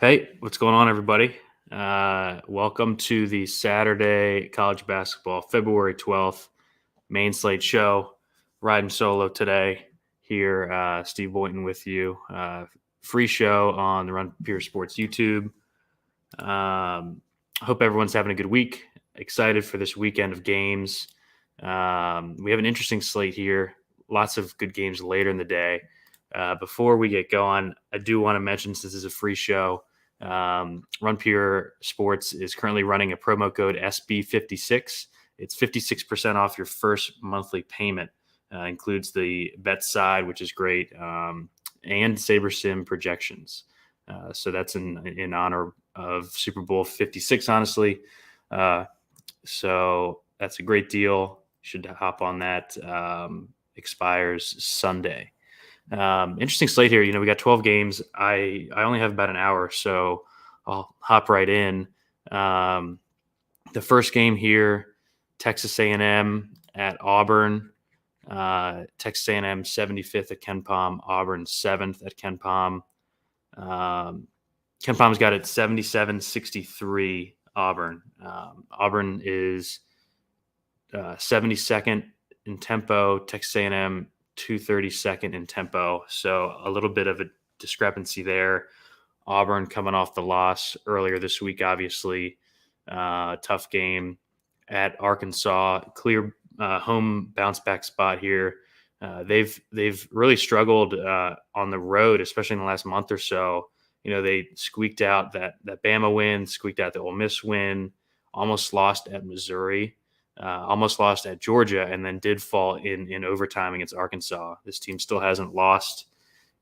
Hey, what's going on, everybody? Welcome to the Saturday College Basketball, February 12th, main slate show. Riding solo today here. Steve Boynton with you. Free show on the Run Pure Sports YouTube. Hope everyone's having a good week. Excited for this weekend of games. We have an interesting slate here. Lots of good games later in the day. Before we get going, I do want to mention, since this is a free show, Run Pure Sports is currently running a promo code SB56. It's 56% off your first monthly payment. Includes the bet side, which is great, and Saber Sim projections. So that's in honor of Super Bowl 56, honestly. So that's a great deal. You should hop on that. Expires Sunday. Interesting slate here. We got 12 games. I only have about an hour, so I'll hop right in. The first game here, Texas A&M at Auburn. Texas A&M 75th at Ken Palm, Auburn 7th at Ken Palm. Ken Palm's got it 77-63 Auburn. Auburn is 72nd in tempo. Texas A&M 232nd in tempo. So a little bit of a discrepancy there. Auburn coming off the loss earlier this week, obviously. Tough game at Arkansas. Clear home bounce back spot here. They've really struggled on the road, especially in the last month or so. They squeaked out that Bama win, squeaked out the Ole Miss win, almost lost at Missouri. Almost lost at Georgia, and then did fall in overtime against Arkansas. This team still hasn't lost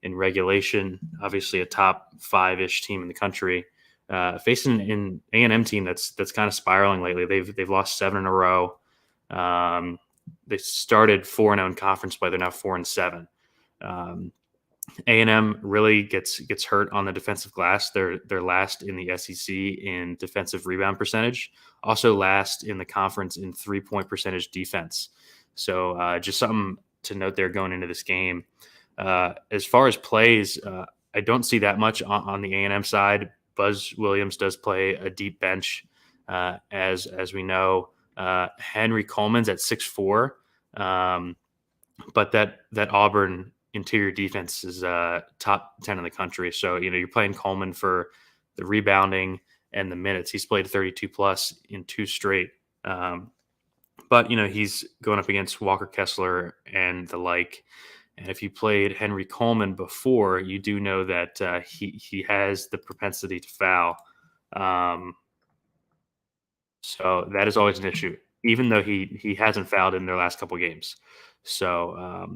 in regulation. Obviously, a top 5-ish team in the country, facing an A&M team that's kind of spiraling lately. They've lost 7 in a row. They started 4-0 in conference play. They're now 4-7. A&M really gets hurt on the defensive glass. They're last in the SEC in defensive rebound percentage, also last in the conference in 3-point percentage defense. So just something to note there going into this game. As far as plays, I don't see that much on the A&M side. Buzz Williams does play a deep bench, as we know. Henry Coleman's at 6'4", but that Auburn interior defense is top 10 in the country. So, you're playing Coleman for the rebounding and the minutes. He's played 32 plus in 2 straight. But, he's going up against Walker Kessler and the like. And if you played Henry Coleman before, you do know that he has the propensity to foul. So that is always an issue, even though he hasn't fouled in their last couple games. So,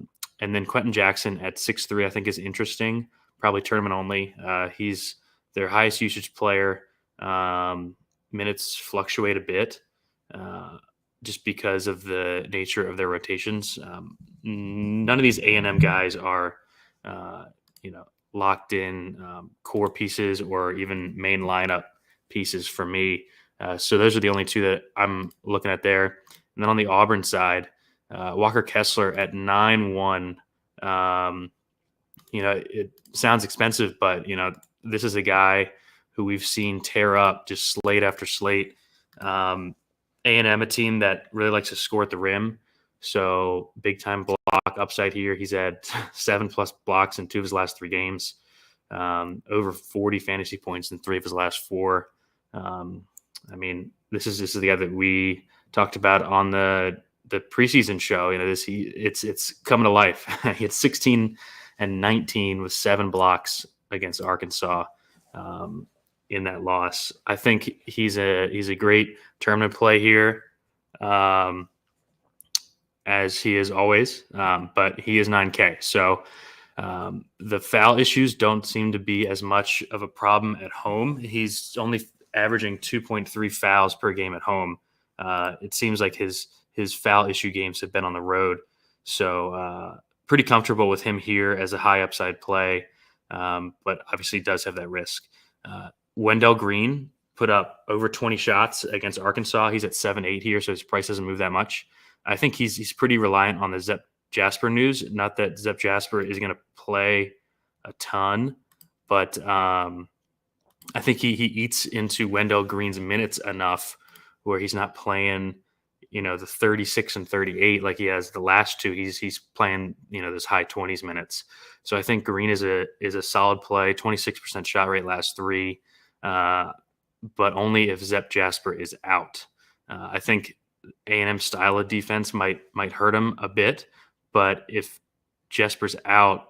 and then Quentin Jackson at 6'3", I think, is interesting. Probably tournament only. He's their highest usage player. Minutes fluctuate a bit just because of the nature of their rotations. None of these A&M guys are, locked in core pieces or even main lineup pieces for me. So those are the only 2 that I'm looking at there. And then on the Auburn side, Walker Kessler at 9'1". It sounds expensive, but this is a guy who we've seen tear up just slate after slate. A&M, a team that really likes to score at the rim, so big time block upside here. He's had 7+ blocks in 2 of his last 3 games, over 40 fantasy points in 3 of his last 4. This is the guy that we talked about on the preseason show. It's coming to life. He had 16 and 19 with 7 blocks against Arkansas in that loss. I think he's a great tournament play here, as he is always. But he is 9K, so the foul issues don't seem to be as much of a problem at home. He's only averaging 2.3 fouls per game at home. It seems like his foul issue games have been on the road. So pretty comfortable with him here as a high upside play, but obviously does have that risk. Wendell Green put up over 20 shots against Arkansas. He's at 7-8 here, so his price doesn't move that much. I think he's pretty reliant on the Zep Jasper news. Not that Zep Jasper is going to play a ton, but I think he eats into Wendell Green's minutes enough where he's not playing, the 36 and 38 like he has the last two. He's playing, those high 20s minutes. So I think Green is a solid play. 26% shot rate last three, but only if Zep Jasper is out. I think A&M style of defense might hurt him a bit, but if Jasper's out,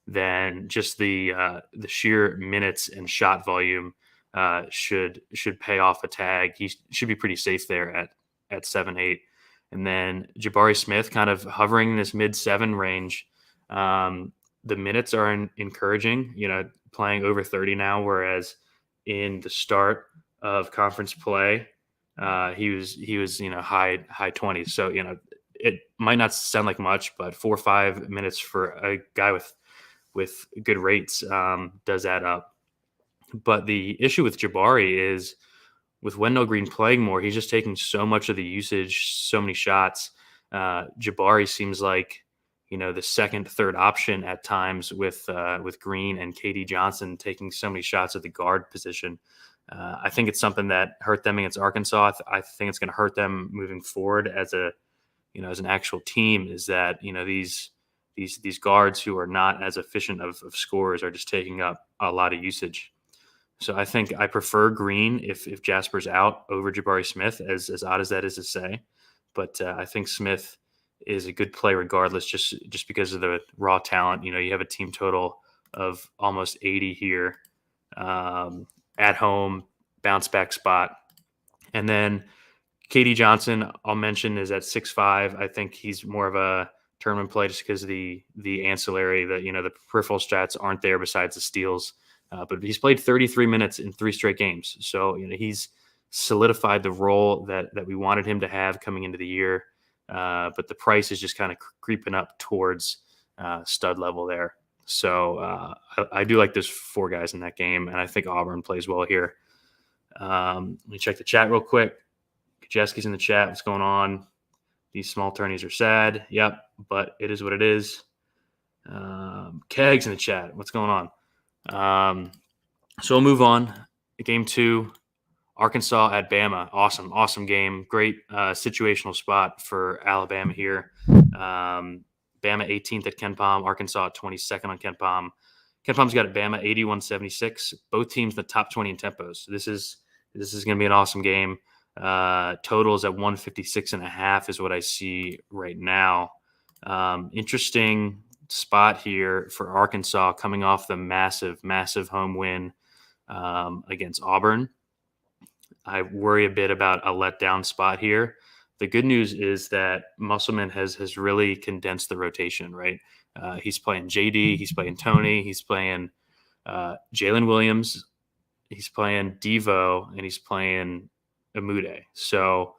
then just the sheer minutes and shot volume should pay off a tag. He should be pretty safe there at 7-8. And then Jabari Smith kind of hovering in this mid-7 range. The minutes are encouraging, playing over 30 now, whereas in the start of conference play, he was high 20s. So, it might not sound like much, but 4 or 5 minutes for a guy with good rates does add up. But the issue with Jabari is with Wendell Green playing more, he's just taking so much of the usage, so many shots. Jabari seems like, the second, third option at times with Green and KD Johnson taking so many shots at the guard position. I think it's something that hurt them against Arkansas. I think it's going to hurt them moving forward as an actual team, is that, these guards who are not as efficient of scorers are just taking up a lot of usage. So I think I prefer Green if Jasper's out over Jabari Smith, as odd as that is to say. But I think Smith is a good play regardless, just because of the raw talent. You have a team total of almost 80 here, at home, bounce back spot. And then KD Johnson, I'll mention, is at 6'5". I think he's more of a tournament play just because the ancillary, the peripheral stats aren't there besides the steals. But he's played 33 minutes in 3 straight games. So, he's solidified the role that we wanted him to have coming into the year. But the price is just kind of creeping up towards stud level there. So I do like those 4 guys in that game, and I think Auburn plays well here. Let me check the chat real quick. Kajeski's in the chat. What's going on? These small tourneys are sad. Yep, but it is what it is. Kegs in the chat. What's going on? So we'll move on. Game 2, Arkansas at Bama. Awesome game. Great situational spot for Alabama here. Bama 18th at KenPom, Arkansas 22nd on KenPom. KenPom's got Bama 81-76. Both teams in the top 20 in tempos. So this is going to be an awesome game. Totals at 156.5 is what I see right now. Interesting spot here for Arkansas coming off the massive home win against Auburn. I worry a bit about a letdown spot here. The good news is that Musselman has really condensed the rotation, right? He's playing JD, he's playing Tony, he's playing Jalen Williams, he's playing Devo, and he's playing Amude. So,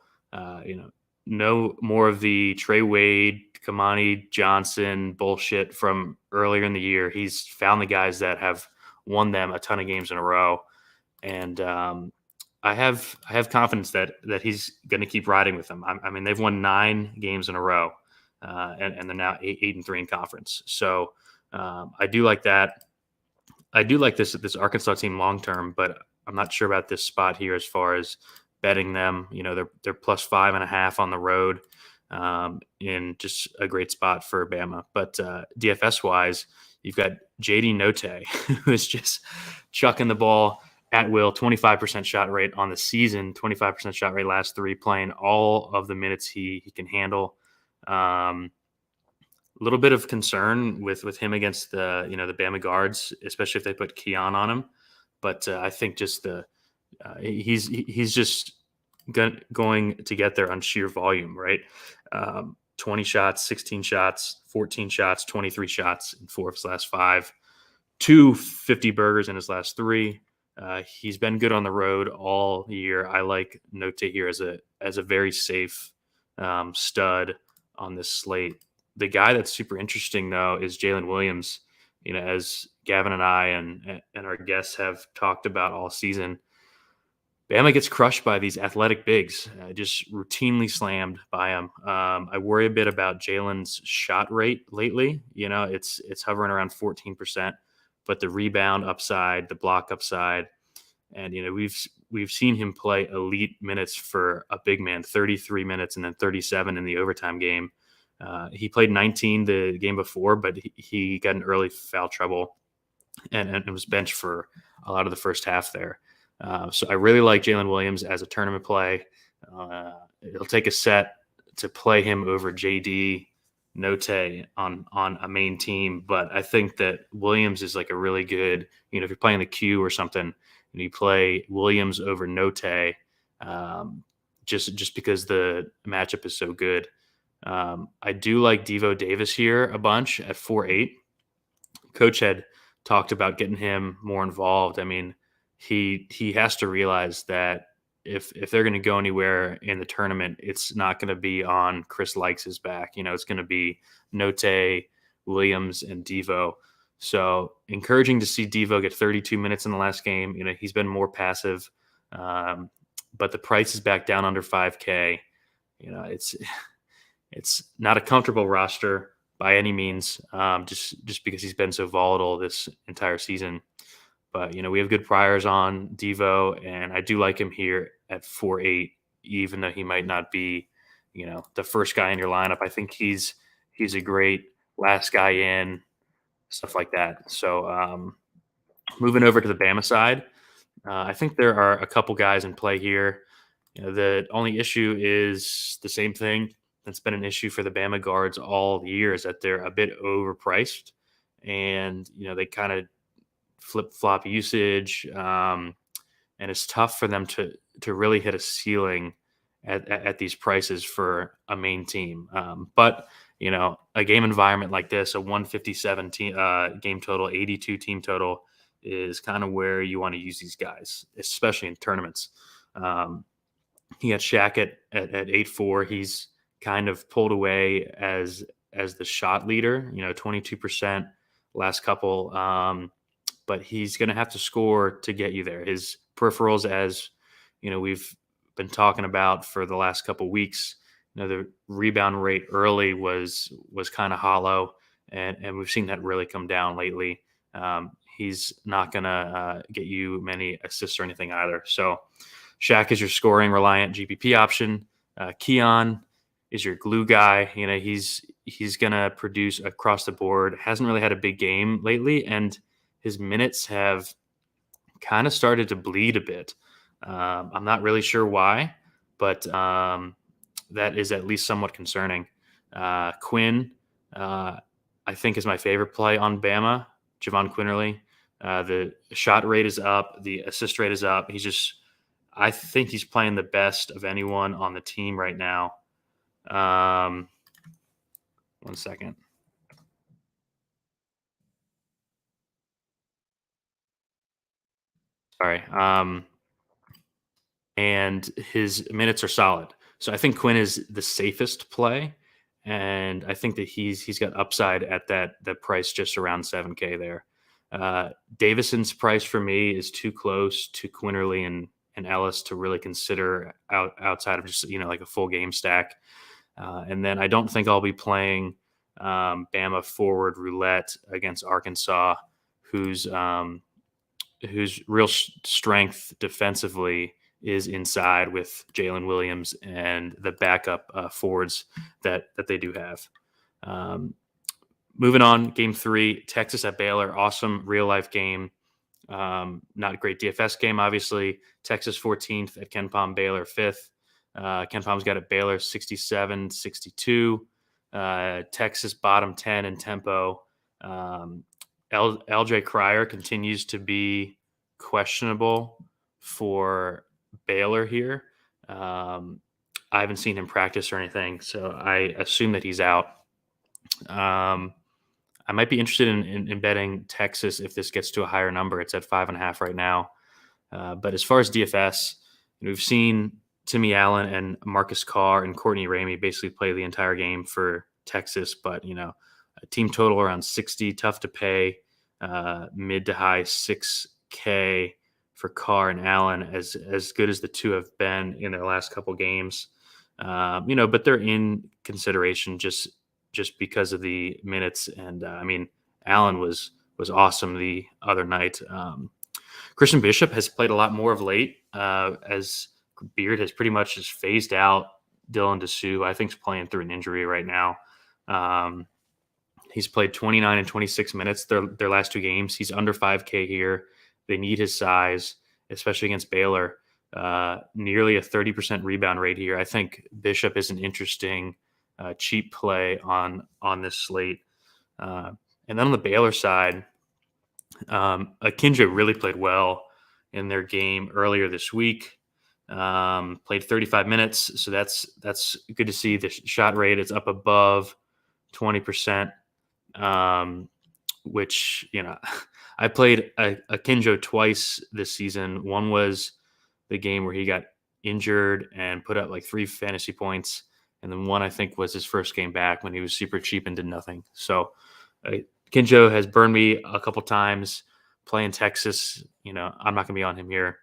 no more of the Trey Wade, Kamani Johnson bullshit from earlier in the year. He's found the guys that have won them a ton of games in a row. And I have confidence that he's going to keep riding with them. I mean, they've won 9 games in a row, and they're now 8-3 in conference. So I do like that. I do like this Arkansas team long term, but I'm not sure about this spot here as far as betting them. They're plus 5.5 on the road, in just a great spot for Bama. But DFS wise, you've got JD Notae, who is just chucking the ball at will, 25% shot rate on the season, 25% shot rate last 3, playing all of the minutes he can handle. A little bit of concern with him against the Bama guards, especially if they put Keon on him. But I think just he's just going to get there on sheer volume, right? 20 shots, 16 shots, 14 shots, 23 shots in 4 of his last 5, 2 50 burgers in his last 3. He's been good on the road all year. I like Note here as a very safe stud on this slate. The guy that's super interesting though is Jalen Williams. As Gavin and I and our guests have talked about all season, Bama gets crushed by these athletic bigs, just routinely slammed by him. I worry a bit about Jalen's shot rate lately. It's hovering around 14%. but the rebound upside, the block upside, and we've seen him play elite minutes for a big man, 33 minutes and then 37 in the overtime game. He played 19 the game before, but he got an early foul trouble and was benched for a lot of the first half there. So I really like Jalen Williams as a tournament play. It'll take a set to play him over JD Note on a main team, but I think that Williams is like a really good, if you're playing the Q or something, and you play Williams over Note, just because the matchup is so good. I do like Devo Davis here a bunch at 4.8. Coach had talked about getting him more involved. I mean, he has to realize that if they're going to go anywhere in the tournament, it's not going to be on Chris Likes' back. It's going to be Note, Williams, and Devo. So encouraging to see Devo get 32 minutes in the last game. He's been more passive, but the price is back down under 5K. It's not a comfortable roster by any means, just because he's been so volatile this entire season. But, we have good priors on Devo, and I do like him here at 4.8, even though he might not be, the first guy in your lineup. I think he's a great last guy in, stuff like that. So moving over to the Bama side, I think there are a couple guys in play here. The only issue is the same thing that's been an issue for the Bama guards all year, is that they're a bit overpriced, and they kind of flip-flop usage, and it's tough for them to really hit a ceiling at these prices for a main team. But a game environment like this, a 157 game total, 82 team total, is kind of where you want to use these guys, especially in tournaments. He got Shaq at 8.4. He's kind of pulled away as the shot leader, 22% last couple. But he's going to have to score to get you there. His peripherals, as we've been talking about for the last couple weeks, the rebound rate early was kind of hollow, and we've seen that really come down lately. He's not going to get you many assists or anything either. So Shaq is your scoring reliant GPP option. Keon is your glue guy. He's going to produce across the board. Hasn't really had a big game lately, and his minutes have kind of started to bleed a bit. I'm not really sure why, but that is at least somewhat concerning. Quinn, I think, is my favorite play on Bama. Javon Quinterly. The shot rate is up. The assist rate is up. I think he's playing the best of anyone on the team right now. 1 second. Sorry. And his minutes are solid. So I think Quinn is the safest play, and I think that he's got upside at that price just around 7K there. Davison's price for me is too close to Quinterly and Ellis to really consider outside of just like a full game stack. And then I don't think I'll be playing Bama forward roulette against Arkansas, whose real strength defensively is inside with Jalen Williams and the backup forwards that they do have. Moving on, game 3, Texas at Baylor. Awesome real-life game. Not a great DFS game, obviously. Texas 14th at KenPom, Baylor 5th. KenPom's got it Baylor 67-62. Texas bottom 10 in tempo. LJ Cryer continues to be questionable for Baylor here. I haven't seen him practice or anything, so I assume that he's out. I might be interested in betting Texas if this gets to a higher number. It's at 5.5 right now. But as far as DFS, we've seen Timmy Allen and Marcus Carr and Courtney Ramey basically play the entire game for Texas, but a team total around 60, tough to pay, mid to high 6K for Carr and Allen, as good as the two have been in their last couple games. But they're in consideration just because of the minutes. And Allen was was awesome the other night. Christian Bishop has played a lot more of late, as Beard has pretty much just phased out Dylan DeSue. I think he's playing through an injury right now. He's played 29 and 26 minutes their last 2 games. He's under 5K here. They need his size, especially against Baylor. Nearly a 30% rebound rate here. I think Bishop is an interesting cheap play on this slate. And then on the Baylor side, Akinjo really played well in their game earlier this week. Played 35 minutes, so that's good to see. The shot rate is up above 20%, which, I played Akinjo twice this season. One was the game where he got injured and put up like 3 fantasy points, and then one I think was his first game back when he was super cheap and did nothing. So Akinjo has burned me a couple times playing Texas. I'm not going to be on him here.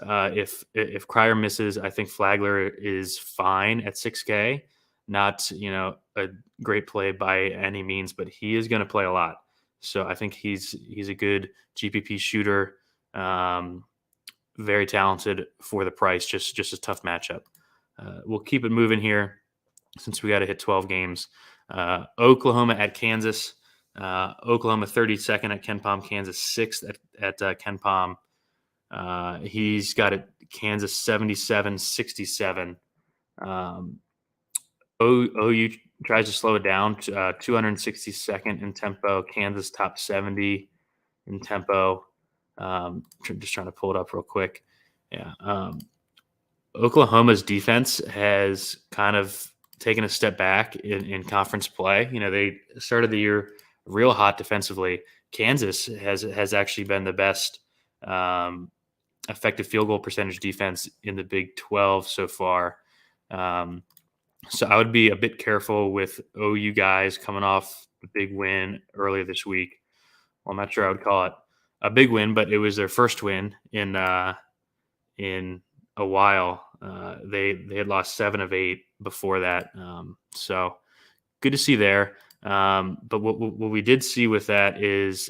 If Cryer misses, I think Flagler is fine at 6K. Not, a great play by any means, but he is going to play a lot. So I think he's a good GPP shooter. Very talented for the price. Just a tough matchup. We'll keep it moving here since we got to hit 12 games. Oklahoma at Kansas. Oklahoma 32nd at KenPom, Kansas 6th at KenPom. He's got it Kansas 77-67. OU tries to slow it down to 262nd in tempo. Kansas top 70 in tempo. Just trying to pull it up real quick. Yeah. Oklahoma's defense has kind of taken a step back in conference play. They started the year real hot defensively. Kansas has actually been the best effective field goal percentage defense in the Big 12 so far. So I would be a bit careful with OU guys coming off the big win earlier this week. Well, I'm not sure I would call it a big win, but it was their first win in a while. They had lost 7 of 8 before that. So good to see there. But what we did see with that is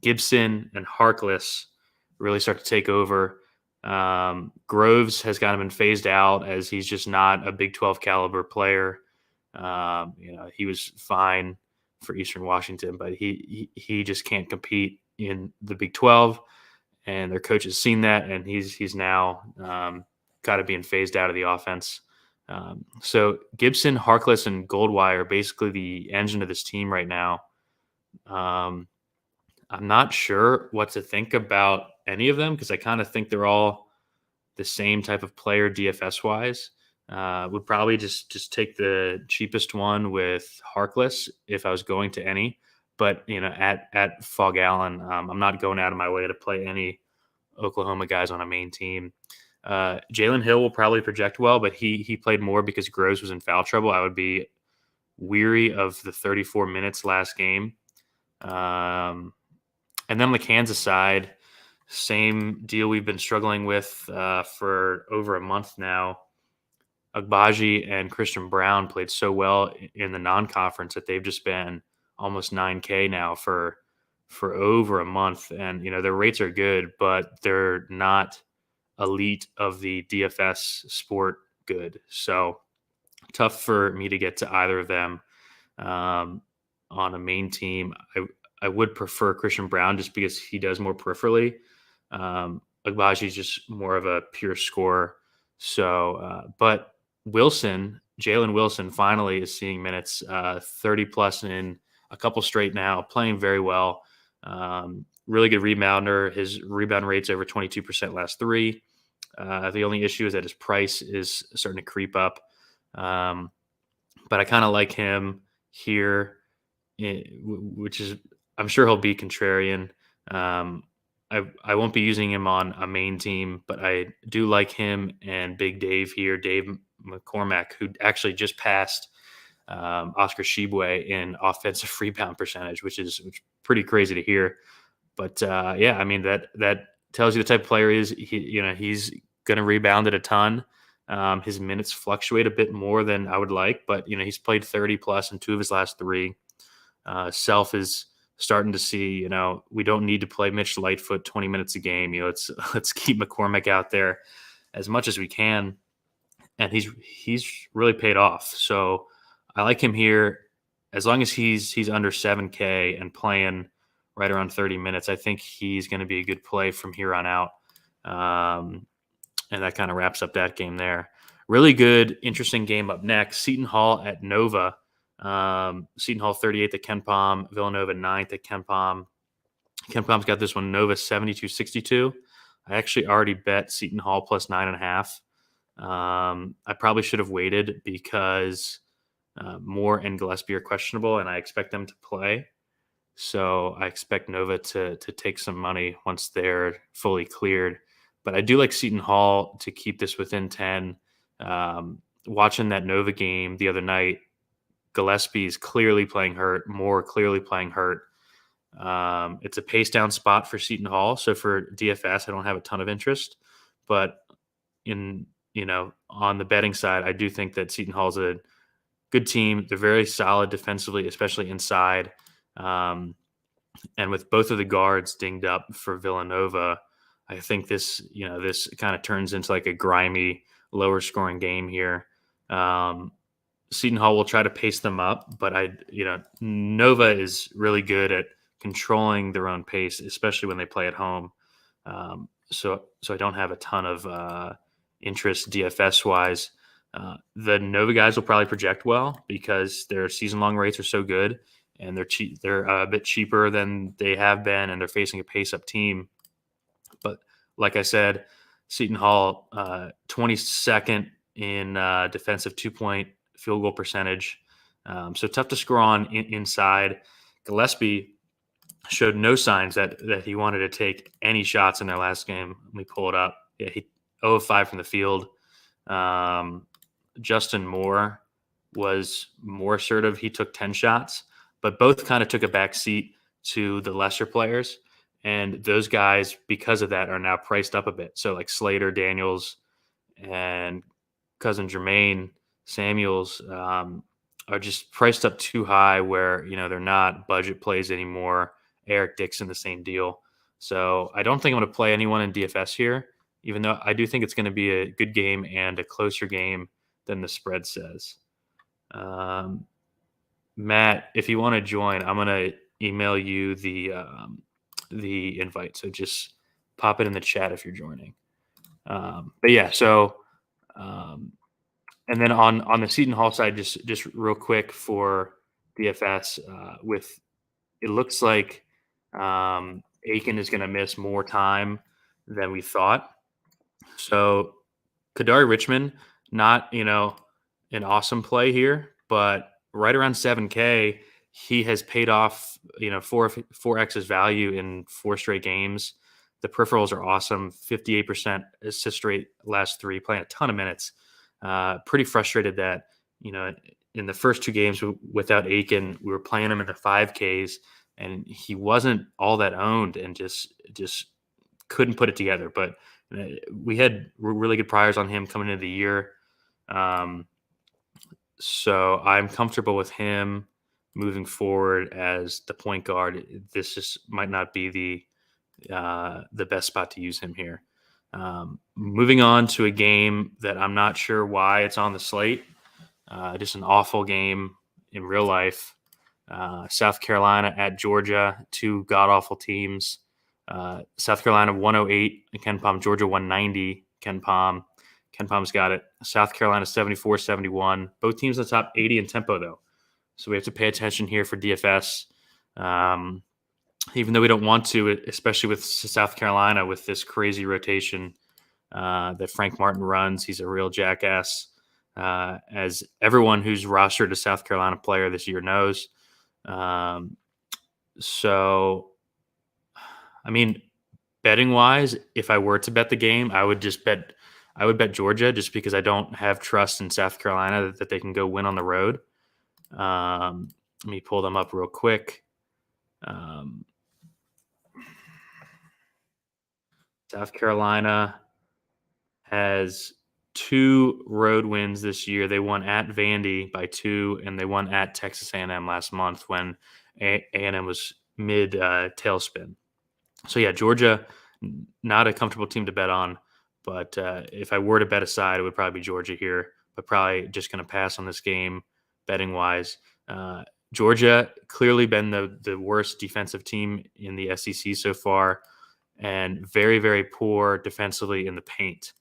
Gibson and Harkless really start to take over. Groves has kind of been phased out as he's just not a Big 12 caliber player. He was fine for Eastern Washington, but he just can't compete in the Big 12, and their coach has seen that, and he's now got to being phased out of the offense. So Gibson, Harkless, and Goldwire are basically the engine of this team right now. I'm not sure what to think about any of them because I kind of think they're all the same type of player DFS wise. Would probably just take the cheapest one with Harkless if I was going to any. But at Fog Allen, I'm not going out of my way to play any Oklahoma guys on a main team. Jalen Hill will probably project well, but he played more because Groves was in foul trouble. I would be weary of the 34 minutes last game. And then on the Kansas side, same deal we've been struggling with for over a month now. Agbaji and Christian Brown played so well in the non-conference that they've just been almost 9K now for over a month. And, their rates are good, but they're not elite of the DFS sport good. So tough for me to get to either of them on a main team. I would prefer Christian Brown just because he does more peripherally. Agbaji is just more of a pure scorer. So, but Jalen Wilson finally is seeing minutes, 30 plus in a couple straight now, playing very well. Really good rebounder. His rebound rate's over 22% last 3. The only issue is that his price is starting to creep up. But I kind of like him here, which is, I'm sure he'll be contrarian. I won't be using him on a main team, but I do like him and Big Dave here, Dave McCormack, who actually just passed Oscar Tshiebwe in offensive rebound percentage, which is pretty crazy to hear. But yeah, I mean that tells you the type of player he's going to rebound it a ton. His minutes fluctuate a bit more than I would like, but he's played 30 plus in 2 of his last 3. Self is starting to see, we don't need to play Mitch Lightfoot 20 minutes a game. Let's keep McCormick out there as much as we can, and he's really paid off. So I like him here as long as he's under 7K and playing right around 30 minutes. I think he's going to be a good play from here on out. And that kind of wraps up that game there. Really good, interesting game up next. Seton Hall at Nova. Seton Hall 38th at KenPom. Villanova 9th at KenPom. KenPom's got this one, Nova 72-62. I actually already bet Seton Hall plus 9.5. I probably should have waited because Moore and Gillespie are questionable, and I expect them to play. So I expect Nova to take some money once they're fully cleared. But I do like Seton Hall to keep this within 10. Watching that Nova game the other night, Gillespie is clearly playing hurt, Moore clearly playing hurt. It's a pace down spot for Seton Hall. So for DFS, I don't have a ton of interest. But on the betting side, I do think that Seton Hall's a good team. They're very solid defensively, especially inside. And with both of the guards dinged up for Villanova, I think this kind of turns into like a grimy, lower scoring game here. Seton Hall will try to pace them up, but Nova is really good at controlling their own pace, especially when they play at home. So I don't have a ton of interest DFS wise. The Nova guys will probably project well because their season long rates are so good, and they're cheap. They're a bit cheaper than they have been, and they're facing a pace up team. But like I said, Seton Hall 22nd in defensive 2-point field goal percentage. So tough to score on inside. Gillespie showed no signs that he wanted to take any shots in their last game. Let me pull it up. Yeah, he 0 of 5 from the field. Justin Moore was more assertive. He took 10 shots, but both kind of took a back seat to the lesser players. And those guys, because of that, are now priced up a bit. So like Slater, Daniels, and cousin Jermaine Samuels are just priced up too high where, they're not budget plays anymore. Eric Dixon, the same deal. So I don't think I'm going to play anyone in DFS here, even though I do think it's going to be a good game and a closer game than the spread says. Matt, if you want to join, I'm going to email you the invite. So just pop it in the chat if you're joining. But yeah, so and then on the Seton Hall side, just real quick for DFS, it looks like Aiken is going to miss more time than we thought. So Kadari Richmond, not an awesome play here, but right around 7K, he has paid off 4x's value in 4 straight games. The peripherals are awesome. 58% assist rate last 3, playing a ton of minutes. Pretty frustrated that in the first 2 games without Aiken, we were playing him in the 5Ks, and he wasn't all that owned and just couldn't put it together. But we had really good priors on him coming into the year. So I'm comfortable with him moving forward as the point guard. This just might not be the best spot to use him here. Moving on to a game that I'm not sure why it's on the slate. Just an awful game in real life. South Carolina at Georgia, 2 god-awful teams. South Carolina 108 KenPom, Georgia 190 KenPom. KenPom's got it. South Carolina 74-71. Both teams in the top 80 in tempo, though. So we have to pay attention here for DFS. Even though we don't want to, especially with South Carolina, with this crazy rotation that Frank Martin runs. He's a real jackass, as everyone who's rostered a South Carolina player this year knows. So, I mean, betting-wise, if I were to bet the game, I would bet Georgia just because I don't have trust in South Carolina that they can go win on the road. Let me pull them up real quick. South Carolina has 2 road wins this year. They won at Vandy by 2, and they won at Texas A&M last month when A&M was tailspin. So yeah, Georgia, not a comfortable team to bet on, but if I were to bet a side, it would probably be Georgia here, but probably just going to pass on this game betting wise. Georgia clearly been the worst defensive team in the SEC so far, and very, very poor defensively in the paint.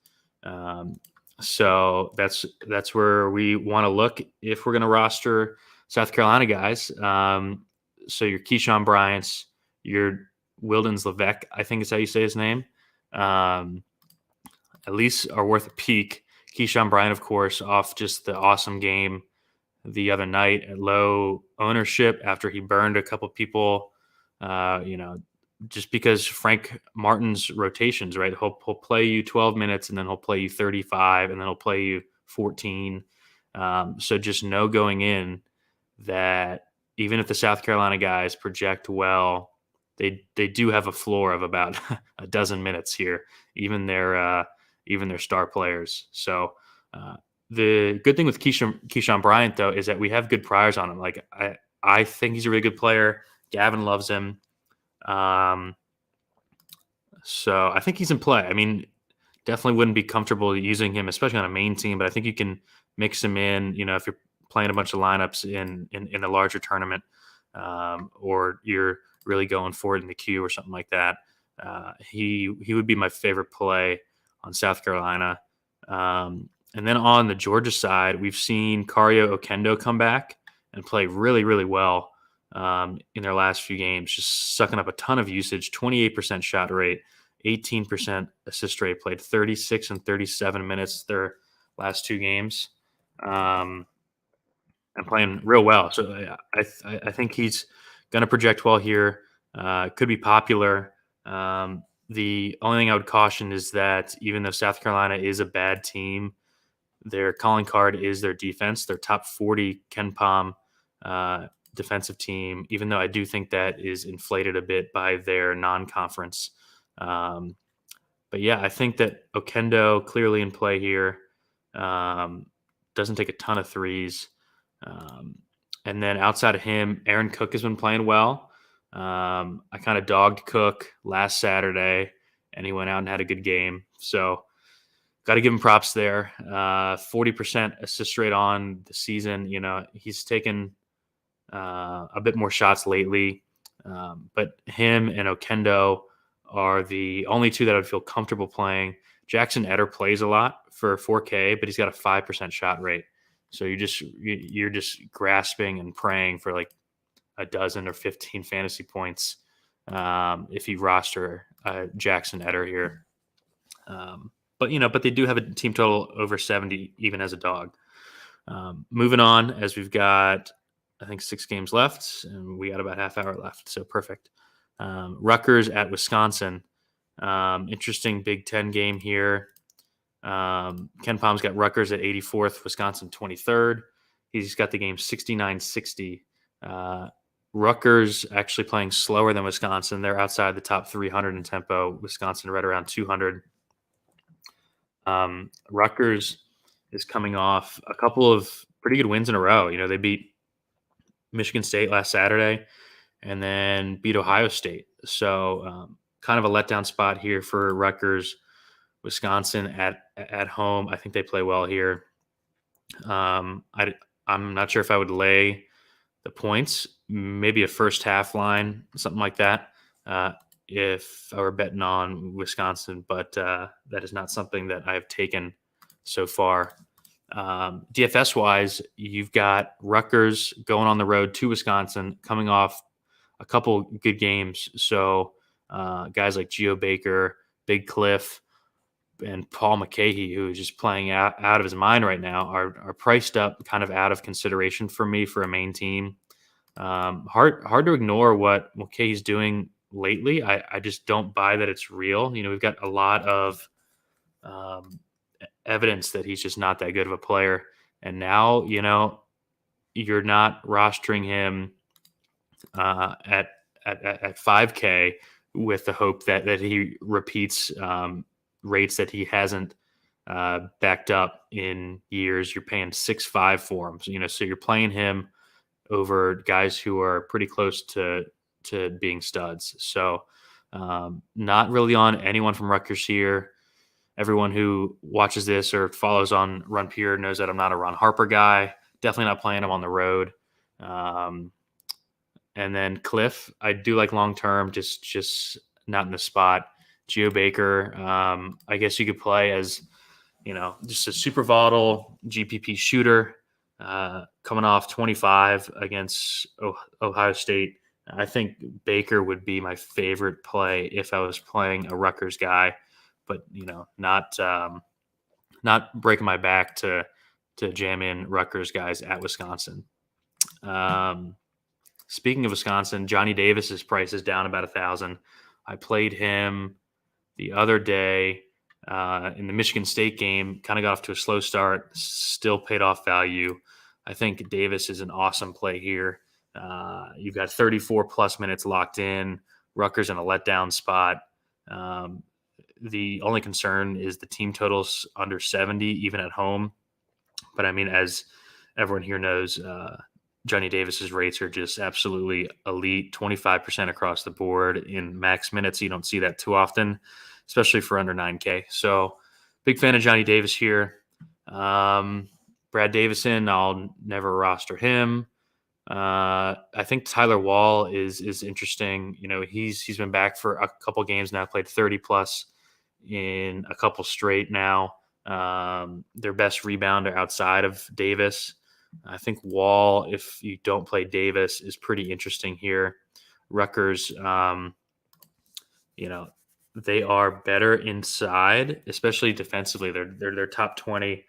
So that's where we want to look if we're going to roster South Carolina guys. So your Keyshawn Bryants, your Wildens Levesque, I think is how you say his name, at least are worth a peek. Keyshawn Bryant, of course, off just the awesome game the other night at low ownership after he burned a couple people, just because Frank Martin's rotations, right? He'll play you 12 minutes and then he'll play you 35 and then he'll play you 14. So just know going in that even if the South Carolina guys project well, they do have a floor of about a dozen minutes here, even their star players. So the good thing with Keyshawn Bryant, though, is that we have good priors on him. Like I think he's a really good player. Gavin loves him. So I think he's in play. I mean, definitely wouldn't be comfortable using him, especially on a main team, but I think you can mix him in, if you're playing a bunch of lineups in a larger tournament, or you're really going for it in the queue or something like that. He would be my favorite play on South Carolina. And then on the Georgia side, we've seen Kario Okendo come back and play really, really well in their last few games, just sucking up a ton of usage, 28% shot rate, 18% assist rate, played 36 and 37 minutes their last two games, and playing real well. So I think he's going to project well here. Could be popular. The only thing I would caution is that even though South Carolina is a bad team, their calling card is their defense. Their top 40 KenPom defensive team, even though I do think that is inflated a bit by their non-conference. But yeah, I think that Okendo clearly in play here. Doesn't take a ton of threes. And then outside of him, Aaron Cook has been playing well. I kind of dogged Cook last Saturday, and he went out and had a good game. So got to give him props there. 40% assist rate on the season. He's taken a bit more shots lately. But him and Okendo are the only two that I would feel comfortable playing. Jackson Eder plays a lot for 4K, but he's got a 5% shot rate. So you're just grasping and praying for like a dozen or 15 fantasy points if you roster Jackson Eder here. But they do have a team total over 70 even as a dog. Moving on, as we've got, I think, 6 games left, and we got about half hour left, so perfect. Rutgers at Wisconsin. Interesting Big Ten game here. KenPom's got Rutgers at 84th, Wisconsin 23rd. He's got the game 69-60. Rutgers actually playing slower than Wisconsin. They're outside the top 300 in tempo. Wisconsin right around 200. Rutgers is coming off a couple of pretty good wins in a row. They beat Michigan State last Saturday and then beat Ohio State. So kind of a letdown spot here for Rutgers. Wisconsin at home, I think they play well here. I'm not sure if I would lay the points, maybe a first half line, something like that, if I were betting on Wisconsin, but that is not something that I've taken so far. DFS-wise, you've got Rutgers going on the road to Wisconsin, coming off a couple good games. So guys like Geo Baker, Big Cliff, and Paul McCahey, who is just playing out of his mind right now, are priced up kind of out of consideration for me for a main team. Hard to ignore what McCahey's doing lately. I just don't buy that it's real. We've got a lot of evidence that he's just not that good of a player. And now, you're not rostering him at 5K with the hope that he repeats rates that he hasn't backed up in years. You're paying 6.5 for him. So you're playing him over guys who are pretty close to to being studs. So not really on anyone from Rutgers here. Everyone who watches this or follows on Run Pure knows that I'm not a Ron Harper guy. Definitely not playing him on the road. And then Cliff, I do like long term, just not in the spot. Geo Baker, I guess you could play as, just a super volatile GPP shooter coming off 25 against Ohio State. I think Baker would be my favorite play if I was playing a Rutgers guy, but not breaking my back to jam in Rutgers guys at Wisconsin. Speaking of Wisconsin, Johnny Davis's price is down about $1,000. I played him the other day in the Michigan State game. Kind of got off to a slow start, still paid off value. I think Davis is an awesome play here. You've got 34 plus minutes locked in. Rutgers in a letdown spot. The only concern is the team totals under 70, even at home. But I mean, as everyone here knows, Johnny Davis's rates are just absolutely elite, 25% across the board in max minutes. You don't see that too often, especially for under 9K. So big fan of Johnny Davis here. Brad Davison, I'll never roster him. I think Tyler Wall is interesting. He's been back for a couple games now, played 30 plus in a couple straight now. Their best rebounder outside of Davis. I think Wall, if you don't play Davis, is pretty interesting here. Rutgers, they are better inside, especially defensively. They're top 20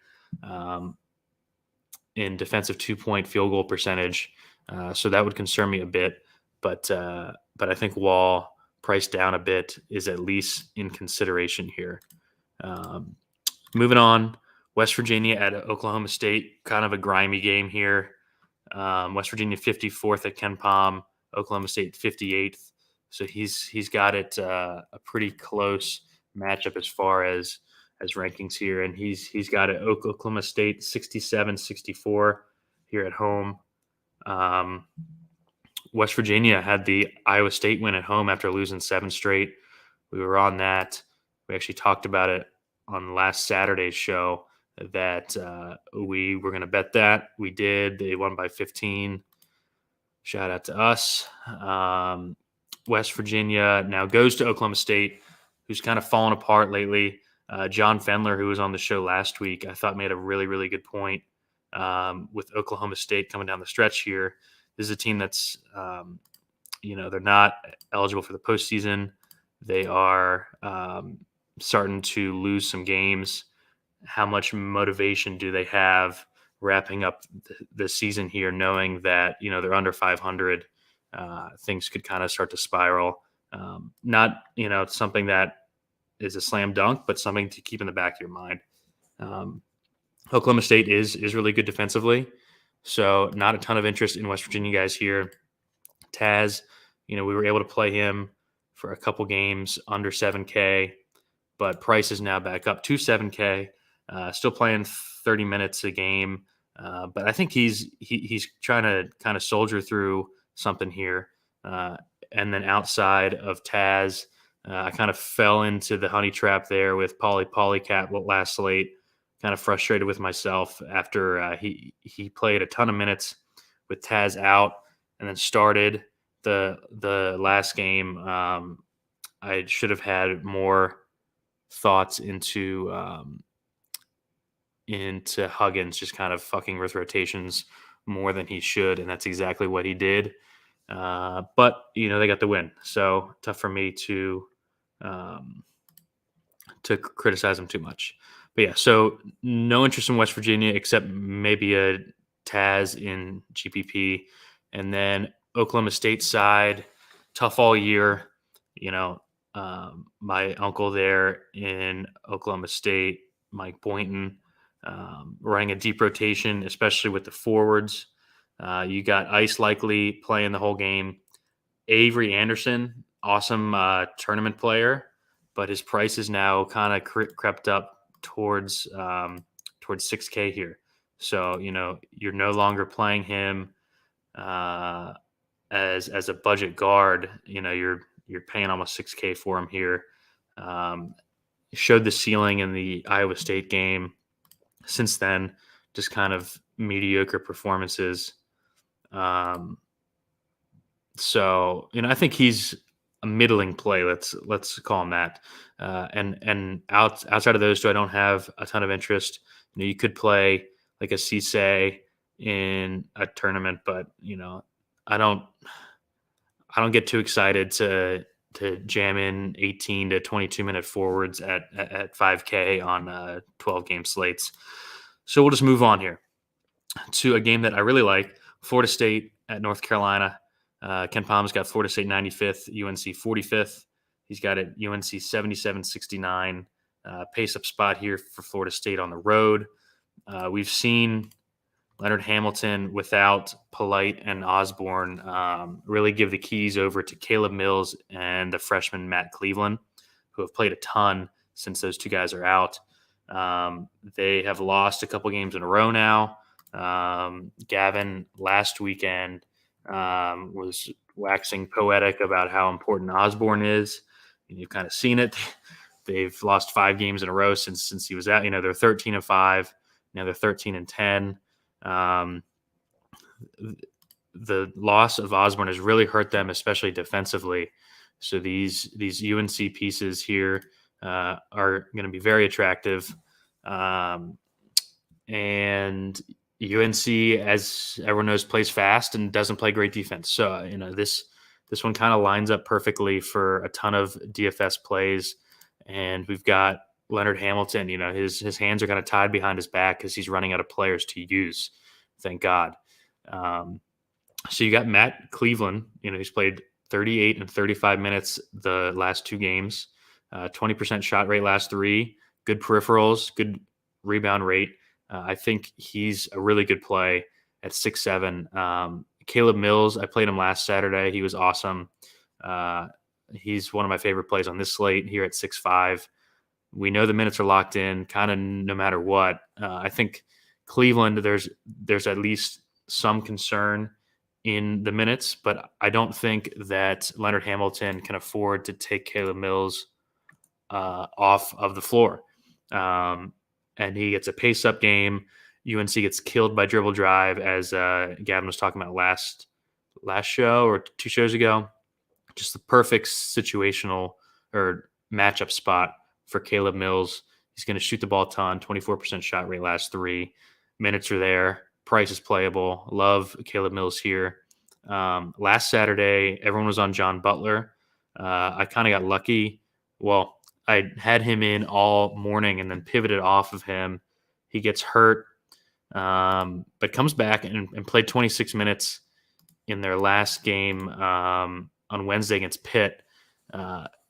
in defensive 2-point field goal percentage. So that would concern me a bit. But I think Wall, priced down a bit, is at least in consideration here. Moving on. West Virginia at Oklahoma State, kind of a grimy game here. West Virginia 54th at Ken Pom, Oklahoma State 58th. So he's got it a pretty close matchup as far as rankings here, and he's got it Oklahoma State 67-64 here at home. West Virginia had the Iowa State win at home after losing 7 straight. We were on that. We actually talked about it on last Saturday's show, that we were going to bet that. We did. They won by 15. Shout out to us. West Virginia now goes to Oklahoma State, who's kind of fallen apart lately. John Fendler, who was on the show last week, I thought made a really, really good point with Oklahoma State coming down the stretch here. This is a team that's, they're not eligible for the postseason. They are starting to lose some games. How much motivation do they have wrapping up the season here, knowing that, they're under 500? Things could kind of start to spiral. Not, something that is a slam dunk, but something to keep in the back of your mind. Oklahoma State is really good defensively, so not a ton of interest in West Virginia guys here. Taz, we were able to play him for a couple games under 7K, but price is now back up to 7K. Still playing 30 minutes a game, but I think he's trying to kind of soldier through something here. And then outside of Taz, I kind of fell into the honey trap there with Polycat last slate. Kind of frustrated with myself after he played a ton of minutes with Taz out and then started the last game. I should have had more thoughts into Huggins just kind of fucking with rotations more than he should, and that's exactly what he did. But they got the win, so tough for me to criticize him too much. But yeah, so no interest in West Virginia except maybe a Taz in GPP, and then Oklahoma State side, tough all year. My uncle there in Oklahoma State, Mike Boynton, running a deep rotation, especially with the forwards. You got Ice likely playing the whole game. Avery Anderson, awesome tournament player, but his price is now kind of crept up towards 6K here. So, you're no longer playing him as a budget guard. You're paying almost $6K for him here. Showed the ceiling in the Iowa State game. Since then, just kind of mediocre performances. So I think he's a middling play. Let's call him that. Outside of those two, I don't have a ton of interest. You could play like a Cisse in a tournament, but I don't get too excited to jam in 18 to 22 minute forwards at 5K on 12 game slates. So we'll just move on here to a game that I really like: Florida State at North Carolina. Ken Palm's got Florida State 95th, UNC 45th. He's got it UNC 77-69. Pace up spot here for Florida State on the road. We've seen Leonard Hamilton without Polite and Osborne really give the keys over to Caleb Mills and the freshman Matt Cleveland, who have played a ton since those two guys are out. They have lost a couple games in a row now. Gavin last weekend was waxing poetic about how important Osborne is, and you've kind of seen it. They've lost 5 games in a row since he was out. They're 13-5. Now they're 13-10. The loss of Osborne has really hurt them, especially defensively. So these UNC pieces here are going to be very attractive. And UNC, as everyone knows, plays fast and doesn't play great defense. So this one kind of lines up perfectly for a ton of DFS plays. And we've got Leonard Hamilton. His hands are kind of tied behind his back because he's running out of players to use. Thank God. So you got Matt Cleveland. He's played 38 and 35 minutes the last 2 games. 20% shot rate last 3. Good peripherals. Good rebound rate. I think he's a really good play at 6'7". Caleb Mills, I played him last Saturday. He was awesome. He's one of my favorite plays on this slate here at 6'5". We know the minutes are locked in kind of no matter what. I think Cleveland, there's at least some concern in the minutes, but I don't think that Leonard Hamilton can afford to take Caleb Mills off of the floor. And he gets a pace-up game. UNC gets killed by dribble drive, as Gavin was talking about last show or 2 shows ago. Just the perfect situational or matchup spot for Caleb Mills. He's going to shoot the ball a ton, 24% shot rate last 3. Minutes are there. Price is playable. Love Caleb Mills here. Last Saturday, everyone was on John Butler. I kind of got lucky. Well, I had him in all morning and then pivoted off of him. He gets hurt, but comes back and played 26 minutes in their last game on Wednesday against Pitt.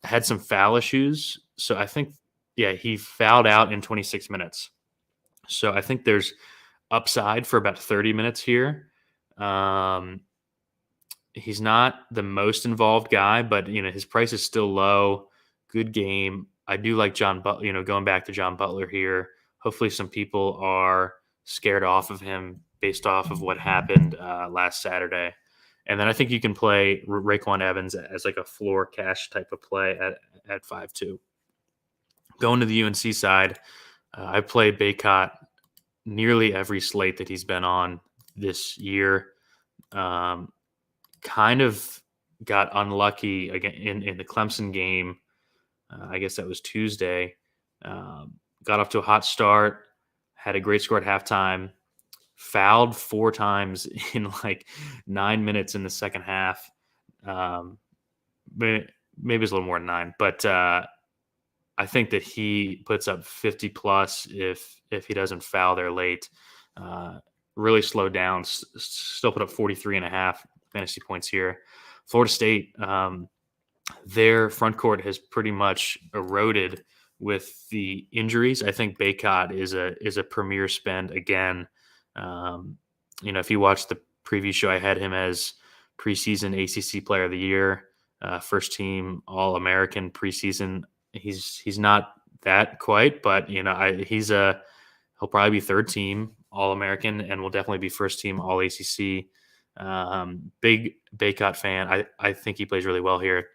Had some foul issues. So I think, he fouled out in 26 minutes. So I think there's upside for about 30 minutes here. He's not the most involved guy, but, his price is still low. Good game. I do like John Butler, going back to John Butler here. Hopefully some people are scared off of him based off of what happened last Saturday. And then I think you can play Raekwon Evans as like a floor cash type of play at 5-2. Going to the UNC side, I played Baycott nearly every slate that he's been on this year. Kind of got unlucky again in the Clemson game. I guess that was Tuesday. Got off to a hot start, had a great score at halftime, fouled 4 times in like 9 minutes in the second half. Maybe it's a little more than 9, but I think that he puts up 50 plus if he doesn't foul there late. Really slowed down, still put up 43.5 fantasy points here. Florida State, their front court has pretty much eroded with the injuries. I think Baycott is a premier spend again. If you watch the preview show, I had him as preseason ACC Player of the Year, first team All-American preseason. He's not that quite, but he'll probably be third team All-American and will definitely be first team All-ACC Big Baycott fan. I think he plays really well here.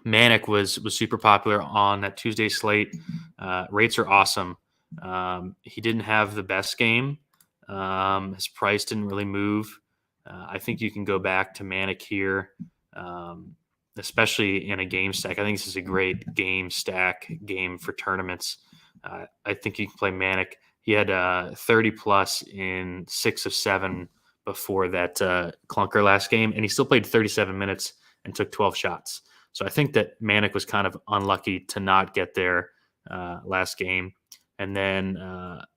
Manic was super popular on that Tuesday slate. Rates are awesome. He didn't have the best game. His price didn't really move. I think you can go back to Manic here, especially in a game stack. I think this is a great game stack game for tournaments. I think you can play Manic. He had 30 plus in 6 of 7 before that clunker last game, and he still played 37 minutes and took 12 shots. So I think that Manic was kind of unlucky to not get there last game. And then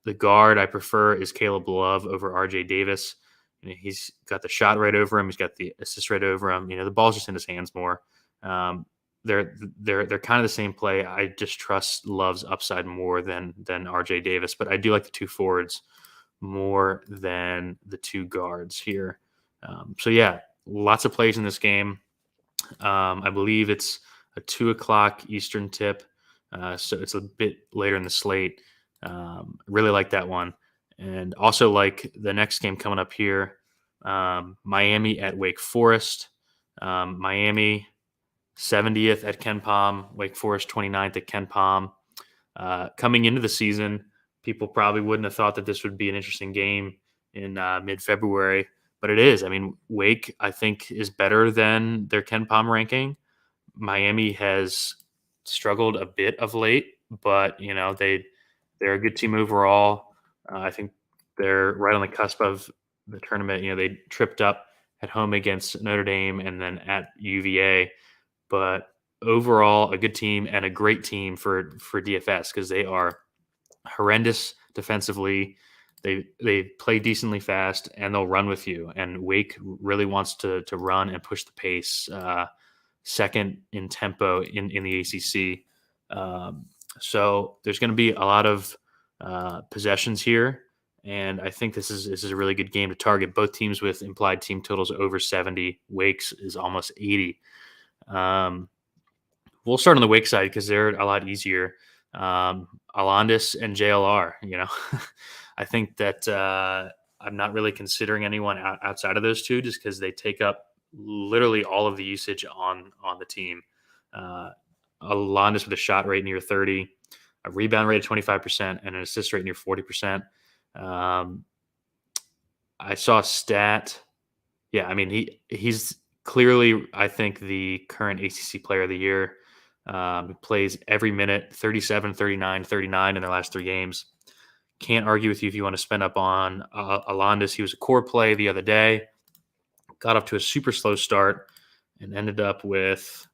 the guard I prefer is Caleb Love over RJ Davis. He's got the shot right over him. He's got the assist right over him. The ball's just in his hands more. They're kind of the same play. I just trust Love's upside more than RJ Davis, but I do like the two forwards more than the two guards here. So yeah, lots of plays in this game. I believe it's a 2:00 Eastern tip, so it's a bit later in the slate. Really like that one, and also like the next game coming up here, Miami at Wake Forest. Miami 70th at Ken Palm, Wake Forest 29th at Ken Palm. Coming into the season, people probably wouldn't have thought that this would be an interesting game in mid-February, but it is. I mean, Wake, I think, is better than their Ken Palm ranking. Miami has struggled a bit of late, but they're a good team overall. I think they're right on the cusp of the tournament. They tripped up at home against Notre Dame and then at UVA, but overall a good team and a great team for DFS because they are horrendous defensively. They play decently fast and they'll run with you. And Wake really wants to run and push the pace. Second in tempo in the ACC. So there's going to be a lot of possessions here, and I think this is a really good game to target both teams with implied team totals over 70. Wake's is almost 80. We'll start on the Wake side because they're a lot easier. Alondas and JLR. I think that I'm not really considering anyone outside of those two just because they take up literally all of the usage on the team. Alondas with a shot rate near 30, a rebound rate of 25%, and an assist rate near 40%. I saw a stat. Yeah, I mean, he's clearly, I think, the current ACC player of the year. He plays every minute, 37, 39, 39 in their last 3 games. Can't argue with you if you want to spend up on Alondas. He was a core play the other day. Got off to a super slow start and ended up with,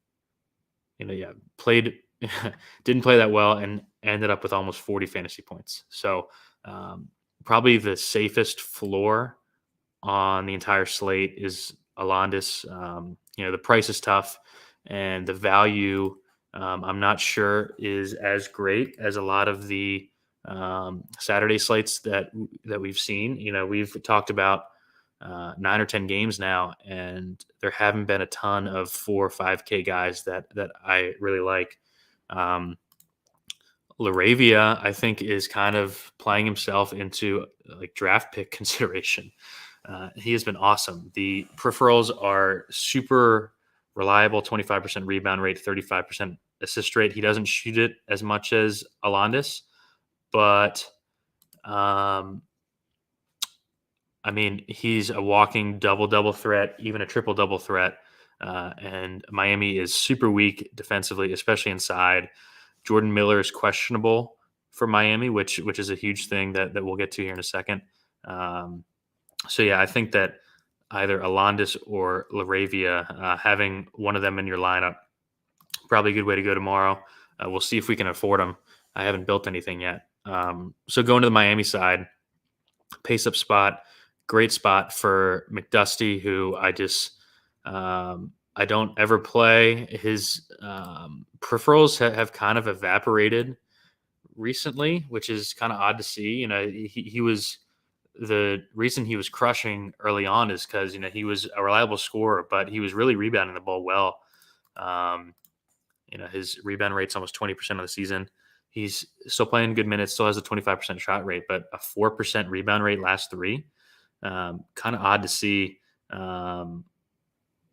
didn't play that well and ended up with almost 40 fantasy points. So probably the safest floor on the entire slate is Alondas. The price is tough and the value I'm not sure is as great as a lot of the Saturday slates that we've seen. We've talked about 9 or 10 games now, and there haven't been a ton of 4 or 5K guys that I really like. Laravia, I think, is kind of playing himself into like draft pick consideration. He has been awesome. The peripherals are super reliable, 25% rebound rate, 35% assist rate. He doesn't shoot it as much as Alondas, but he's a walking double threat, even a triple-double threat. And Miami is super weak defensively, especially inside. Jordan Miller is questionable for Miami, which is a huge thing that we'll get to here in a second. So yeah, I think that either Alondas or Laravia, having one of them in your lineup, probably a good way to go tomorrow. We'll see if we can afford them. I haven't built anything yet. So going to the Miami side, pace up spot, great spot for McDusty, who I just I don't ever play. His peripherals have kind of evaporated recently, which is kind of odd to see. He was the reason he was crushing early on is because he was a reliable scorer, but he was really rebounding the ball well. His rebound rate's almost 20% of the season. He's still playing good minutes, still has a 25% shot rate, but a 4% rebound rate last 3. Kind of odd to see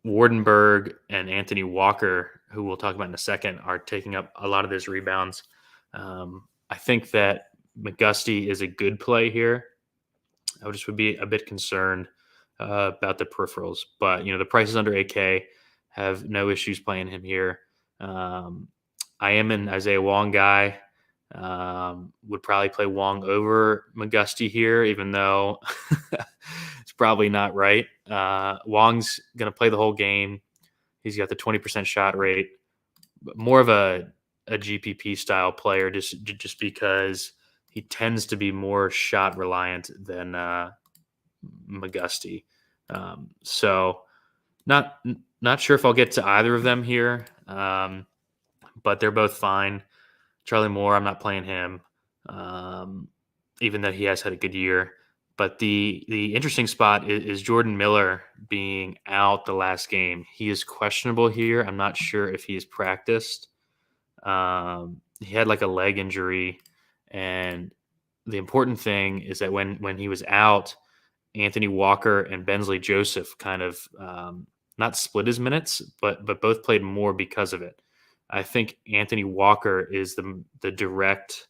Wardenberg and Anthony Walker, who we'll talk about in a second, are taking up a lot of those rebounds. I think that McGusty is a good play here. I just would be a bit concerned about the peripherals, but the prices under AK have no issues playing him here. I am an Isaiah Wong guy. Would probably play Wong over McGusty here, even though it's probably not right. Wong's going to play the whole game. He's got the 20% shot rate, but more of a GPP style player just because he tends to be more shot reliant than McGusty. So not sure if I'll get to either of them here, but they're both fine. Charlie Moore, I'm not playing him, even though he has had a good year. But the interesting spot is Jordan Miller being out the last game. He is questionable here. I'm not sure if he has practiced. He had like a leg injury, and the important thing is that when he was out, Anthony Walker and Bensley Joseph kind of not split his minutes, but both played more because of it. I think Anthony Walker is the direct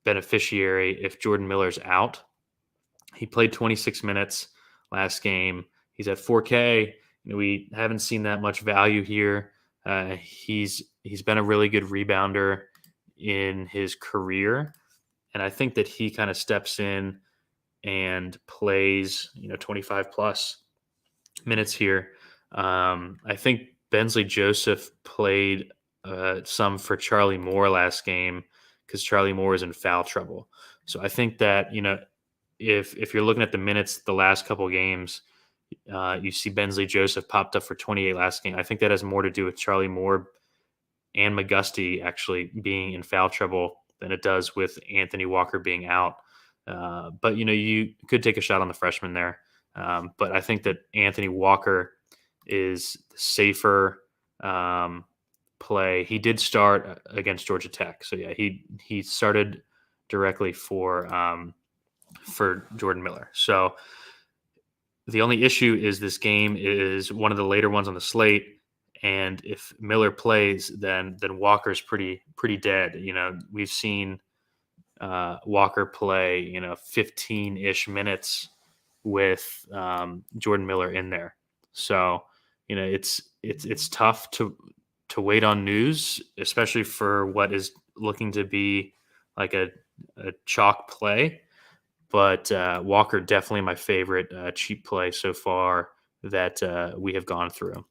beneficiary if Jordan Miller's out. He played 26 minutes last game. He's at 4K. We haven't seen that much value here. He's been a really good rebounder in his career, and I think that he kind of steps in and plays 25 plus minutes here. I think Bensley Joseph played some for Charlie Moore last game because Charlie Moore is in foul trouble. So I think that if you're looking at the minutes the last couple games, you see Bensley Joseph popped up for 28 last game. I think that has more to do with Charlie Moore and McGusty actually being in foul trouble than it does with Anthony Walker being out. But you could take a shot on the freshman there. But I think that Anthony Walker is the safer play. He did start against Georgia Tech, so yeah, he started directly for Jordan Miller. So the only issue is this game is one of the later ones on the slate, and if Miller plays, then Walker's pretty dead. We've seen Walker play 15-ish minutes with Jordan Miller in there. So it's tough to wait on news, especially for what is looking to be like a chalk play. But Walker definitely my favorite cheap play so far that we have gone through.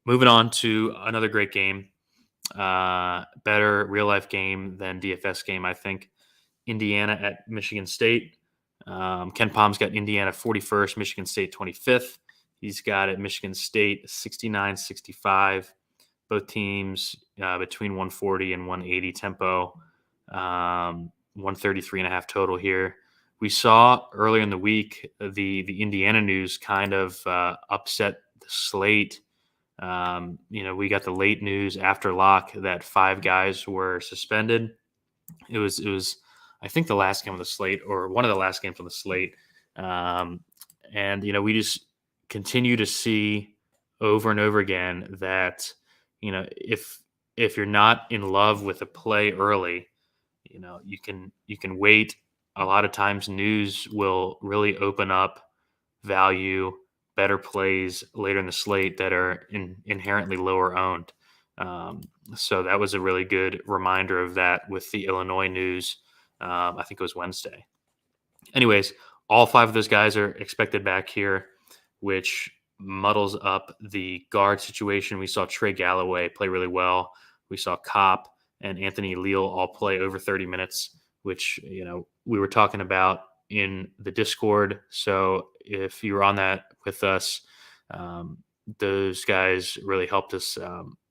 Moving on to another great game, better real life game than DFS game, I think. Indiana at Michigan State. Ken Palm's got Indiana 41st, Michigan State 25th. He's got at Michigan State 69-65. Both teams between 140 and 180 tempo. 133.5 total here. We saw earlier in the week the Indiana news kind of upset the slate. We got the late news after lock that 5 guys were suspended. It was I think the last game of the slate or one of the last games on the slate. And we just continue to see over and over again that if you're not in love with a play early, you can wait. A lot of times news will really open up value, better plays later in the slate that are inherently lower owned. So that was a really good reminder of that with the Illinois news. I think it was Wednesday. Anyways, all 5 of those guys are expected back here, which muddles up the guard situation. We saw Trey Galloway play really well. We saw Kopp and Anthony Leal all play over 30 minutes, which, we were talking about in the Discord. So if you were on that with us, those guys really helped us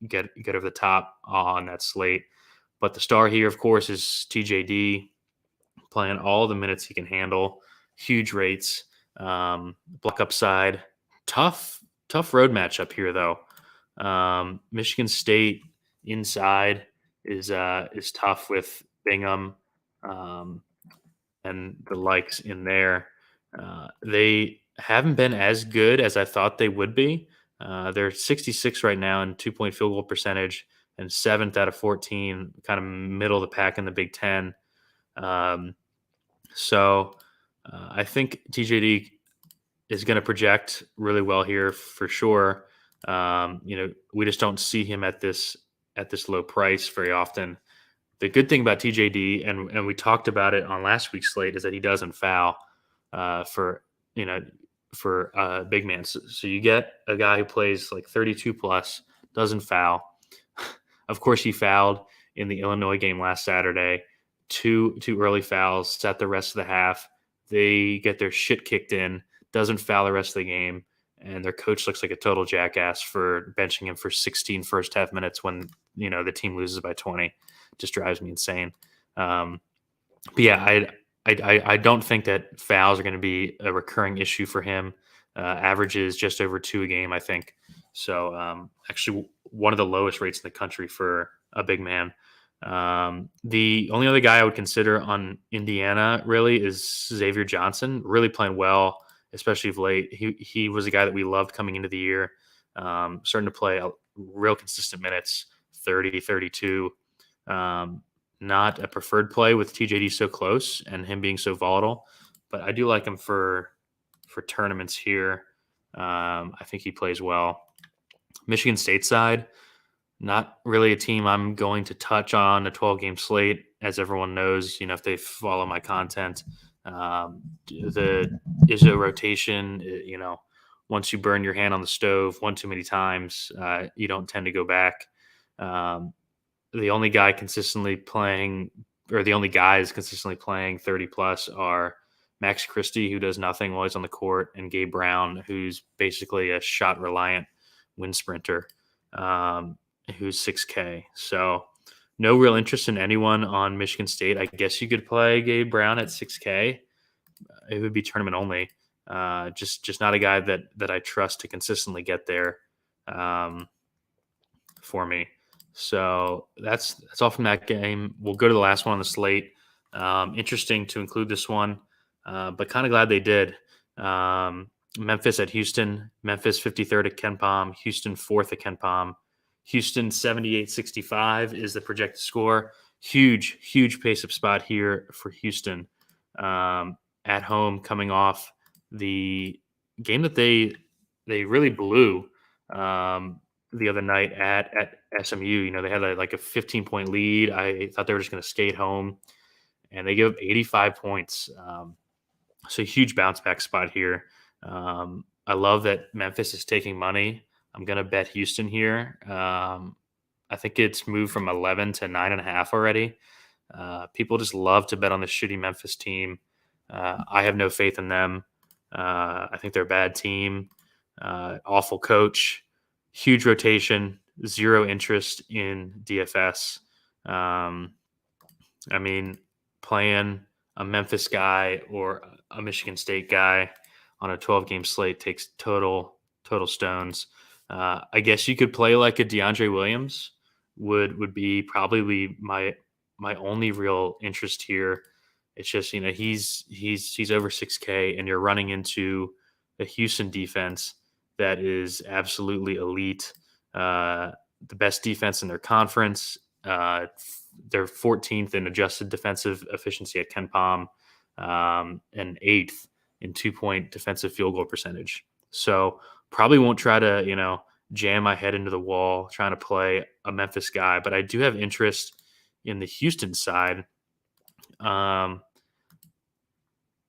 get over the top on that slate. But the star here, of course, is TJD playing all the minutes he can handle. Huge rates, block upside. Tough road matchup here, though. Michigan State inside is tough with Bingham and the likes in there. They haven't been as good as I thought they would be. They're 66 right now in 2-point field goal percentage and 7th out of 14, kind of middle of the pack in the Big Ten. Um, I think TJD is going to project really well here for sure. We just don't see him at this low price very often. The good thing about TJD, and we talked about it on last week's slate, is that he doesn't foul for you know for big man. So you get a guy who plays like 32 plus, doesn't foul. Of course, he fouled in the Illinois game last Saturday. Two early fouls, set the rest of the half. They get their shit kicked in, doesn't foul the rest of the game, and their coach looks like a total jackass for benching him for 16 first half minutes when the team loses by 20. Just drives me insane. But yeah, I don't think that fouls are going to be a recurring issue for him. Averages just over 2 a game, I think. So actually one of the lowest rates in the country for a big man. The only other guy I would consider on Indiana really is Xavier Johnson, really playing well, especially of late. He was a guy that we loved coming into the year, starting to play real consistent minutes, 30, 32. Not a preferred play with TJD so close and him being so volatile, but I do like him for tournaments here. I think he plays well. Michigan State side, not really a team I'm going to touch on a 12-game slate, as everyone knows. If they follow my content, the Izzo rotation. Once you burn your hand on the stove one too many times, you don't tend to go back. The only guys consistently playing 30 plus are Max Christie, who does nothing while he's on the court, and Gabe Brown, who's basically a shot reliant wind sprinter, who's 6K. So no real interest in anyone on Michigan State. I guess you could play Gabe Brown at 6K. It would be tournament only. Just not a guy that I trust to consistently get there for me. So that's all from that game. We'll go to the last one on the slate. Interesting to include this one, but kind of glad they did. Memphis at Houston. Memphis 53rd at KenPom. Houston 4th at KenPom. Houston 78-65 is the projected score. Huge pace-up spot here for Houston at home, coming off the game that they really blew the other night at SMU. They had a 15-point lead. I thought they were just going to skate home, and they give up 85 points. So huge bounce back spot here. I love that Memphis is taking money. I'm going to bet Houston here. I think it's moved from 11 to 9.5 already. People just love to bet on this shitty Memphis team. I have no faith in them. I think they're a bad team. Awful coach. Huge rotation, 0 interest in DFS. Playing a Memphis guy or a Michigan State guy on a 12-game slate takes total stones. I guess you could play like a DeAndre Williams would be probably my only real interest here. It's just, he's over 6K, and you're running into a Houston defense that is absolutely elite. The best defense in their conference. They're 14th in adjusted defensive efficiency at KenPom, and 8th in 2-point defensive field goal percentage. So probably won't try to, jam my head into the wall trying to play a Memphis guy, but I do have interest in the Houston side.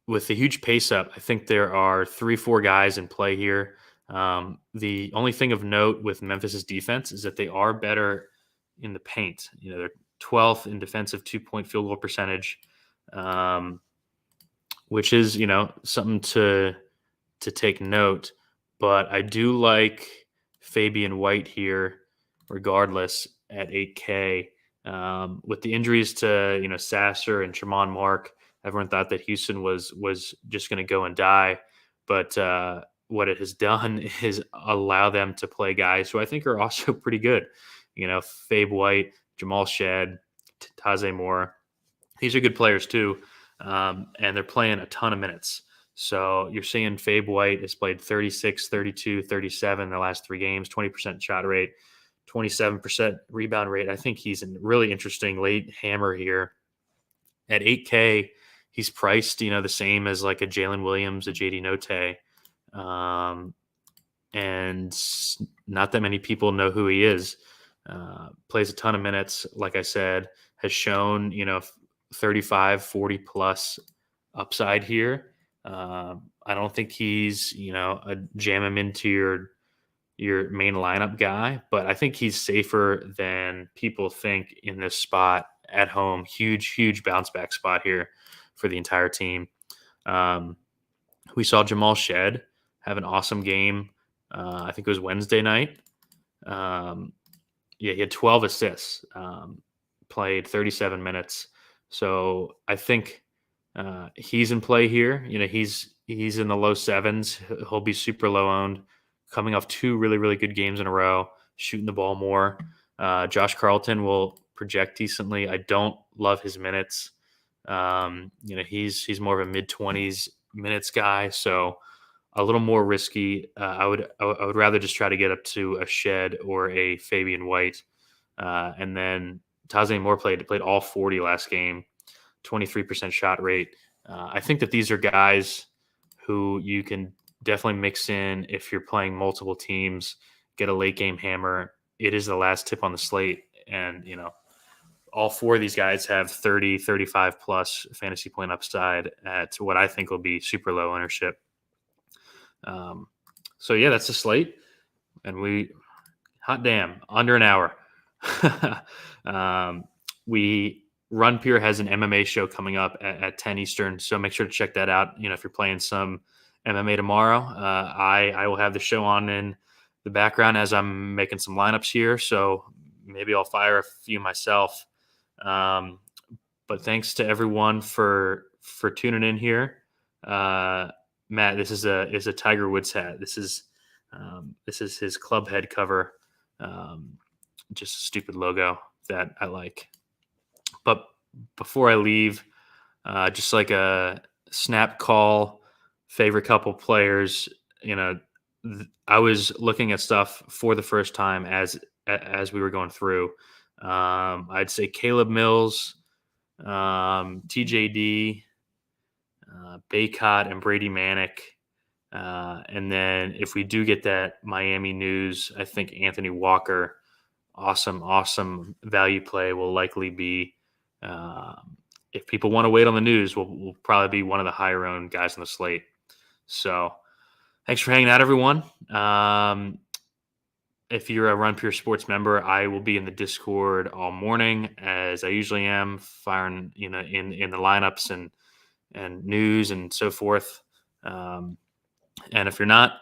With the huge pace up, I think there are 3-4 guys in play here. The only thing of note with Memphis's defense is that they are better in the paint. They're 12th in defensive 2-point field goal percentage, which is, something to take note. But I do like Fabian White here, regardless, at 8K. With the injuries to, Sasser and Tremont Mark, everyone thought that Houston was just going to go and die. But what it has done is allow them to play guys who I think are also pretty good. Fabe White, Jamal Shedd, Taze Moore. These are good players too. and they're playing a ton of minutes. So you're seeing Fabe White has played 36, 32, 37 the last 3 games, 20% shot rate, 27% rebound rate. I think he's a really interesting late hammer here. At 8K, he's priced, the same as like a Jalen Williams, a JD Note. And not that many people know who he is. Plays a ton of minutes, like I said, has shown, 35, 40 plus upside here. I don't think he's, a jam him into your main lineup guy, but I think he's safer than people think in this spot at home. Huge bounce back spot here for the entire team. We saw Jamal Shed have an awesome game. I think it was Wednesday night. He had 12 assists, played 37 minutes. So I think he's in play here. He's in the low 7s. He'll be super low owned, coming off 2 really good games in a row, shooting the ball more. Josh Carlton will project decently. I don't love his minutes. He's more of a mid-20s minutes guy, so a little more risky. I would rather just try to get up to a Shed or a Fabian White, and then Taze Moore played all 40 last game, 23% shot rate. I think that these are guys who you can definitely mix in if you're playing multiple teams. Get a late game hammer. It is the last tip on the slate, and all 4 of these guys have 30, 35 plus fantasy point upside at what I think will be super low ownership. So yeah, that's the slate, and hot damn, under an hour. Run Pure has an MMA show coming up at 10 Eastern, so make sure to check that out. If you're playing some MMA tomorrow, I will have the show on in the background as I'm making some lineups here, so maybe I'll fire a few myself. But thanks to everyone for tuning in here. Matt, this is a Tiger Woods hat. This is his club head cover. Just a stupid logo that I like. But before I leave, just like a snap call, favorite couple players. I was looking at stuff for the first time as we were going through. I'd say Caleb Mills, TJD, Baycott, and Brady Manick. And then if we do get that Miami news, I think Anthony Walker, awesome value play, will likely be, if people want to wait on the news, will probably be one of the higher owned guys on the slate. So thanks for hanging out, everyone. If you're a Run Pure Sports member, I will be in the Discord all morning, as I usually am, firing in the lineups and news and so forth. And if you're not,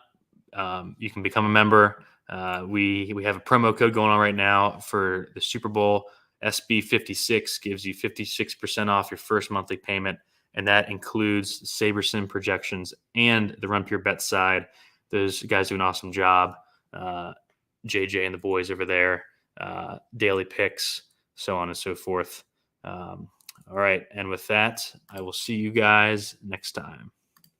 you can become a member. We have a promo code going on right now for the Super Bowl. SB56 gives you 56% off your first monthly payment, and that includes SaberSim projections and the Run Pure Bet side. Those guys do an awesome job. JJ and the boys over there, daily picks, so on and so forth. All right, and with that, I will see you guys next time.